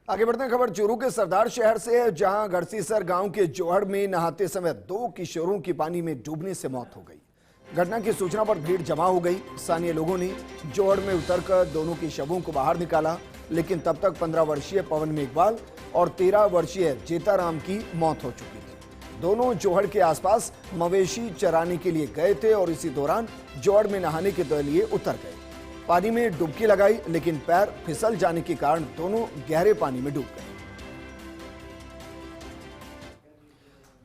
आगे बढ़ते हैं। खबर चूरू के सरदार शहर से है, जहां गढ़सीसर गांव के जोहड़ में नहाते समय दो किशोरों की पानी में डूबने से मौत हो गई। घटना की सूचना पर भीड़ जमा हो गई। स्थानीय लोगों ने जोहड़ में उतरकर दोनों के शवों को बाहर निकाला, लेकिन तब तक 15 वर्षीय पवन मेघवाल और 13 वर्षीय जेताराम की मौत हो चुकी थी। दोनों जोहड़ के आसपास मवेशी चराने के लिए गए थे और इसी दौरान जोहड़ में नहाने के लिए उतर गए। पानी में डुबकी लगाई, लेकिन पैर फिसल जाने के कारण दोनों गहरे पानी में डूब गए।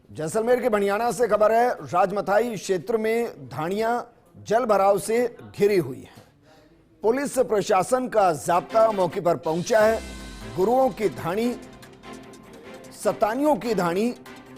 जैसलमेर के भणियाना से खबर है, राजमथाई क्षेत्र में धाड़ियां जल भराव से घिरी हुई हैं। पुलिस प्रशासन का जाब्ता मौके पर पहुंचा है। गुरुओं की धाड़ी, सतानियों की धाड़ी,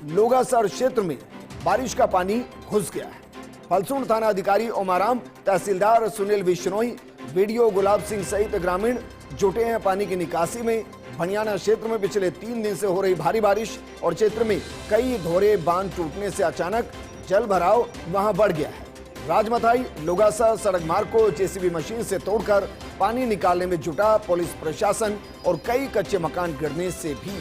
लोगासर क्षेत्र में बारिश का पानी घुस गया है। फलसून थाना अधिकारी ओमाराम, तहसीलदार सुनील बिश्नोई, वीडियो गुलाब सिंह सहित ग्रामीण जुटे हैं पानी की निकासी में। भणियाना क्षेत्र में पिछले 3 दिन से हो रही भारी बारिश और क्षेत्र में कई धोरे बांध टूटने से अचानक जल भराव वहां बढ़ गया है। राजमथाई लोगासा सड़क मार्ग को जेसीबी मशीन से तोड़कर पानी निकालने में जुटा पुलिस प्रशासन और कई कच्चे मकान गिरने से भी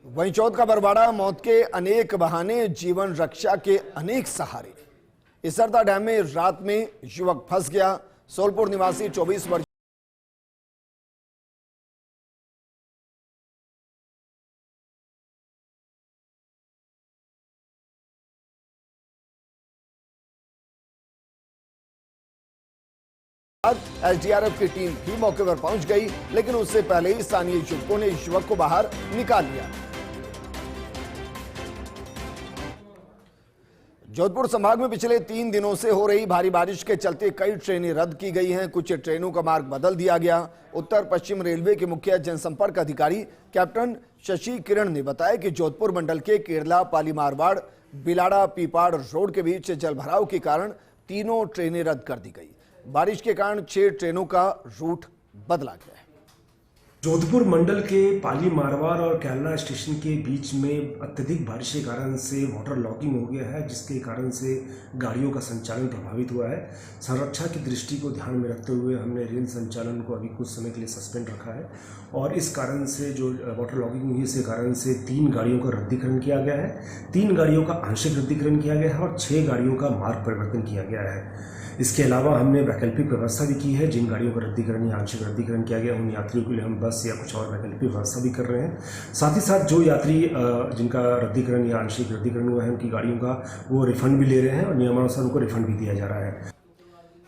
वहीं चौथ का बरवाड़ा, मौत के अनेक बहाने, जीवन रक्षा के अनेक सहारे। इसरदा डैम में रात में युवक फंस गया। सोलपुर निवासी 24 वर्ष एसडीआरएफ की टीम भी मौके पर पहुंच गई, लेकिन उससे पहले ही स्थानीय युवकों ने युवक को बाहर निकाल लिया। जोधपुर संभाग में पिछले 3 दिनों से हो रही भारी बारिश के चलते कई ट्रेनें रद्द की गई हैं। कुछ ट्रेनों का मार्ग बदल दिया गया। उत्तर पश्चिम रेलवे के मुख्य जनसंपर्क अधिकारी कैप्टन शशि किरण ने बताया कि जोधपुर मंडल के केरला पाली मारवाड़ बिलाड़ा पीपाड़ रोड के बीच जलभराव के कारण तीनों ट्रेनें रद्द कर दी गई। बारिश के कारण 6 ट्रेनों का रूट बदला गया है। जोधपुर मंडल के पाली मारवाड़ और कैलना स्टेशन के बीच में अत्यधिक बारिश के कारण से वाटर लॉकिंग हो गया है, जिसके कारण से गाड़ियों का संचालन प्रभावित हुआ है। संरक्षा की दृष्टि को ध्यान में रखते हुए हमने रेल संचालन को अभी कुछ समय के लिए सस्पेंड रखा है और इस कारण से जो वाटर लॉकिंग हुई इसके कारण से 3 गाड़ियों का रद्दीकरण किया गया है, 3 गाड़ियों का आंशिक रद्दीकरण किया गया है और 6 गाड़ियों का मार्ग परिवर्तन किया गया है। इसके अलावा हमने वैकल्पिक व्यवस्था भी की है। जिन गाड़ियों का रद्दीकरण या आंशिक रद्दीकरण किया गया उन यात्रियों के लिए हम बस या कुछ और वैकल्पिक व्यवस्था भी कर रहे हैं। साथ ही साथ जो यात्री जिनका रद्दीकरण या आंशिक रद्दीकरण हुआ है उनकी गाड़ियों का वो रिफंड भी ले रहे हैं और नियमानुसार उनको रिफंड भी दिया जा रहा है।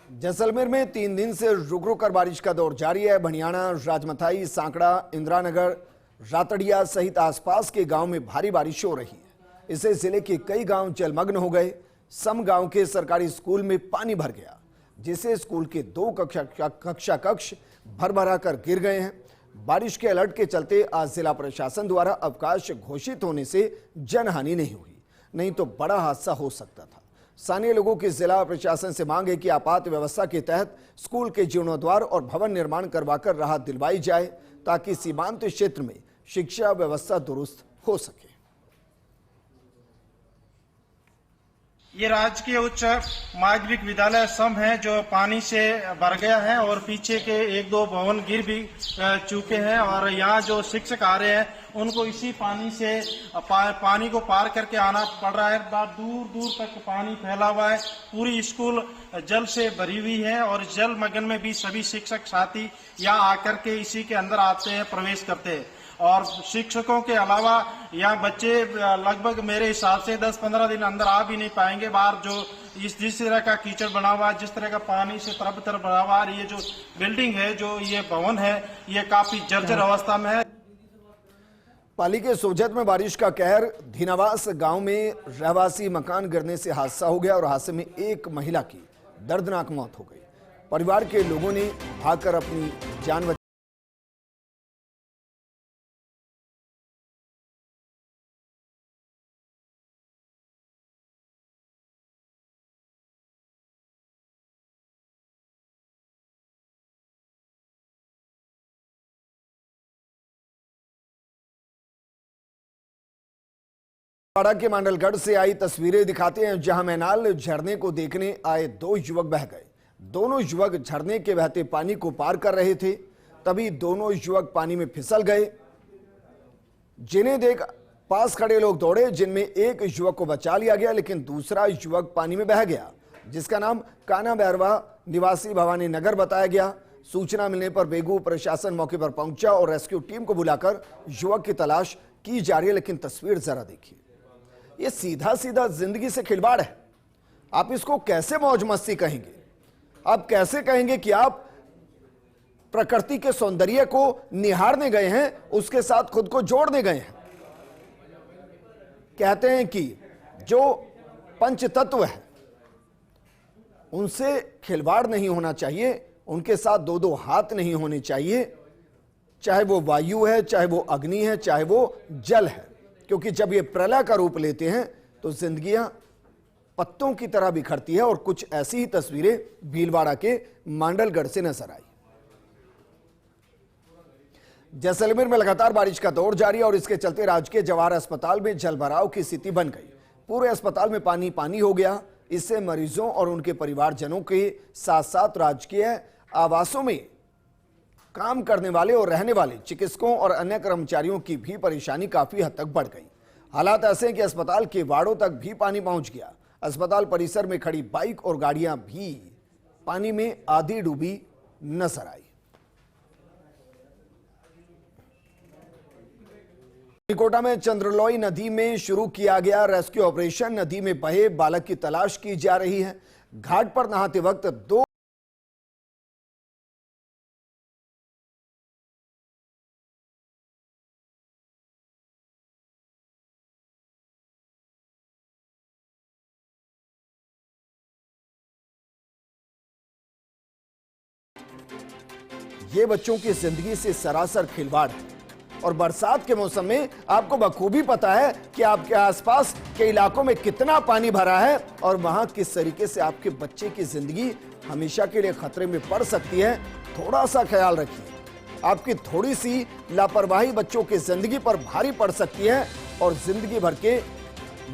जैसलमेर में 3 दिन से रुक रुक कर बारिश का दौर जारी है। भणियाना, राजमथाई, सांकड़ा, इंदिरानगर, रातड़िया सहित आसपास के गांव में भारी बारिश हो रही है। इससे जिले के कई गांव जलमग्न हो गए। सम गांव के सरकारी स्कूल में पानी भर गया, जिससे स्कूल के 2 कक्षा कक्ष भर भरा कर गिर गए हैं। बारिश के अलर्ट के चलते आज जिला प्रशासन द्वारा अवकाश घोषित होने से जनहानि नहीं हुई, नहीं तो बड़ा हादसा हो सकता था। स्थानीय लोगों की जिला प्रशासन से मांग है कि आपात व्यवस्था के तहत स्कूल के जीर्णोद्वार और भवन निर्माण करवाकर राहत दिलवाई जाए, ताकि सीमांत क्षेत्र में शिक्षा व्यवस्था दुरुस्त हो सके। ये राजकीय उच्च माध्यमिक विद्यालय सम है जो पानी से भर गया है और पीछे के 1-2 भवन गिर भी चुके हैं और यहाँ जो शिक्षक आ रहे हैं उनको इसी पानी से पानी को पार करके आना पड़ रहा है। दूर दूर तक पानी फैला हुआ है। पूरी स्कूल जल से भरी हुई है और जल मगन में भी सभी शिक्षक साथी यहाँ आकर के इसी के अंदर आते हैं, प्रवेश करते हैं। और शिक्षकों के अलावा यहाँ बच्चे लगभग मेरे हिसाब से 10-15 दिन अंदर आ भी नहीं पाएंगे बाहर। जो जिस तरह का कीचड़ बना हुआ है, जिस तरह का पानी से तरफ तरफ भरा हुआ है, ये जो बिल्डिंग है, जो ये भवन है, ये काफी जर्जर अवस्था में है। पाली के सोजत में बारिश का कहर। धीनावास गांव में रहवासी मकान गिरने से हादसा हो गया और हादसे में एक महिला की दर्दनाक मौत हो गई। परिवार के लोगों ने भागकर अपनी जान बाड़ा के मांडलगढ़ से आई तस्वीरें दिखाते हैं, जहां मैनाल झरने को देखने आए दो युवक बह गए। दोनों युवक झरने के बहते पानी को पार कर रहे थे, तभी दोनों युवक पानी में फिसल गए, जिन्हें देख पास खड़े लोग दौड़े, जिनमें एक युवक को बचा लिया गया, लेकिन दूसरा युवक पानी में बह गया, जिसका नाम काना बैरवा निवासी भवानी नगर बताया गया। सूचना मिलने पर बेगू प्रशासन मौके पर पहुंचा और रेस्क्यू टीम को बुलाकर युवक की तलाश की जा रही है। लेकिन तस्वीर जरा देखिए, ये सीधा सीधा जिंदगी से खिलवाड़ है। आप इसको कैसे मौज मस्ती कहेंगे? आप कैसे कहेंगे कि आप प्रकृति के सौंदर्य को निहारने गए हैं, उसके साथ खुद को जोड़ने गए हैं? कहते हैं कि जो पंच तत्व है उनसे खिलवाड़ नहीं होना चाहिए, उनके साथ दो दो हाथ नहीं होने चाहिए, चाहे वो वायु है, चाहे वो अग्नि है, चाहे वो जल है, क्योंकि जब ये प्रलय का रूप लेते हैं तो जिंदगियां पत्तों की तरह बिखरती है। और कुछ ऐसी ही तस्वीरें भीलवाड़ा के मांडलगढ़ से नजर आई। जैसलमेर में लगातार बारिश का दौर जारी है और इसके चलते राजकीय जवाहर अस्पताल में जलभराव की स्थिति बन गई। पूरे अस्पताल में पानी पानी हो गया। इससे मरीजों और उनके परिवारजनों के साथ साथ राजकीय आवासों में काम करने वाले और रहने वाले चिकित्सकों और अन्य कर्मचारियों की भी परेशानी काफी हद तक बढ़ गई। हालात ऐसे हैं कि अस्पताल के वार्डों तक भी पानी पहुंच गया। अस्पताल परिसर में खड़ी बाइक और गाड़ियां भी पानी में आधी डूबी नजर आई। कोटा में चंद्रलोई नदी में शुरू किया गया रेस्क्यू ऑपरेशन। नदी में बहे बालक की तलाश की जा रही है। घाट पर नहाते वक्त दो ये बच्चों की जिंदगी से सरासर खिलवाड़ है। और बरसात के मौसम में आपको बखूबी पता है कि आपके आसपास के इलाकों में कितना पानी भरा है और वहां किस तरीके से आपके बच्चे की जिंदगी हमेशा के लिए खतरे में पड़ सकती है। थोड़ा सा ख्याल रखिए, आपकी थोड़ी सी लापरवाही बच्चों की जिंदगी पर भारी पड़ सकती है और जिंदगी भर के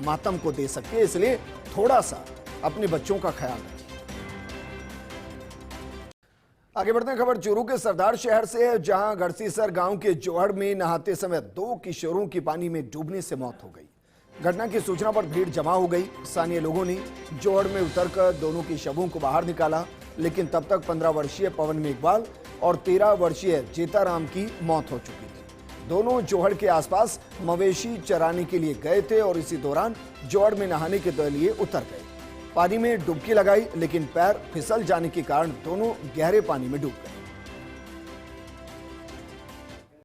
मातम को दे सकती है। इसलिए थोड़ा सा अपने बच्चों का ख्याल रखिए। आगे बढ़ते हैं, खबर चूरू के सरदार शहर से है, जहां गढ़सीसर गांव के जोहड़ में नहाते समय दो किशोरों की पानी में डूबने से मौत हो गई। घटना की सूचना पर भीड़ जमा हो गई। स्थानीय लोगों ने जोहड़ में उतरकर दोनों की शवों को बाहर निकाला, लेकिन तब तक 15 वर्षीय पवन मेघवाल और 13 वर्षीय जेताराम की मौत हो चुकी थी। दोनों जोहड़ के आसपास मवेशी चराने के लिए गए थे और इसी दौरान जोहड़ में नहाने के लिए उतर गए। पानी में डुबकी लगाई, लेकिन पैर फिसल जाने के कारण दोनों गहरे पानी में डूब गए।